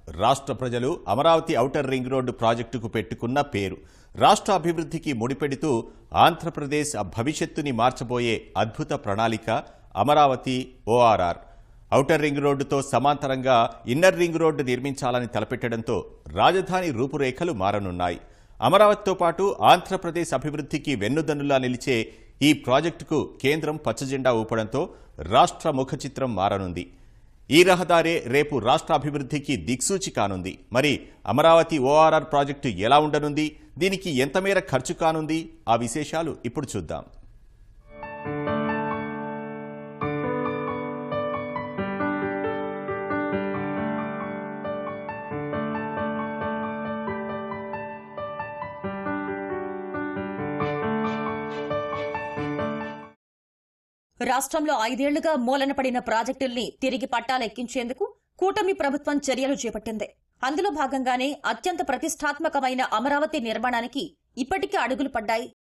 రాష్ట్ర ప్రజలు Amaravati outer ring road ప్రాజెక్టుకు పెట్టుకున్న పేరు. రాష్ట్ర అభివృద్ధికి ముడిపెడుతూ ఆంధ్రప్రదేశ్ భవిష్యత్తుని మార్చబోయే అద్భుత ప్రణాళిక అమరావతి ఓఆర్ఆర్. ఔటర్ రింగ్ రోడ్డుతో సమాంతరంగా ఇన్నర్ రింగ్ రోడ్డు నిర్మించాలని తలపెట్టడంతో రాజధాని రూపురేఖలు మారనున్నాయి. అమరావతితో పాటు ఆంధ్రప్రదేశ్ అభివృద్ధికి వెన్నుదన్నులా నిలిచే ఈ ప్రాజెక్టుకు కేంద్రం పచ్చజెండా ఊపడంతో రాష్ట్ర ముఖచిత్రం మారనుంది. ఈ రహదారే రేపు రాష్ట్ర అభివృద్ధికి దిక్సూచి కానుంది. మరి అమరావతి ఓఆర్ఆర్ ప్రాజెక్టు ఎలా ఉండనుంది, దీనికి ఎంత మేర ఖర్చు కానుంది, ఆ విశేషాలు ఇప్పుడు చూద్దాం. రాష్ట్రంలో 5 ఏళ్లుగా మూలన పడిన ప్రాజెక్టుల్ని తిరిగి పట్టాలెక్కించేందుకు కూటమి ప్రభుత్వం చర్యలు చేపట్టింది. అందులో భాగంగానే అత్యంత ప్రతిష్టాత్మకమైన అమరావతి నిర్మాణానికి ఇప్పటికే అడుగులు పడ్డాయి.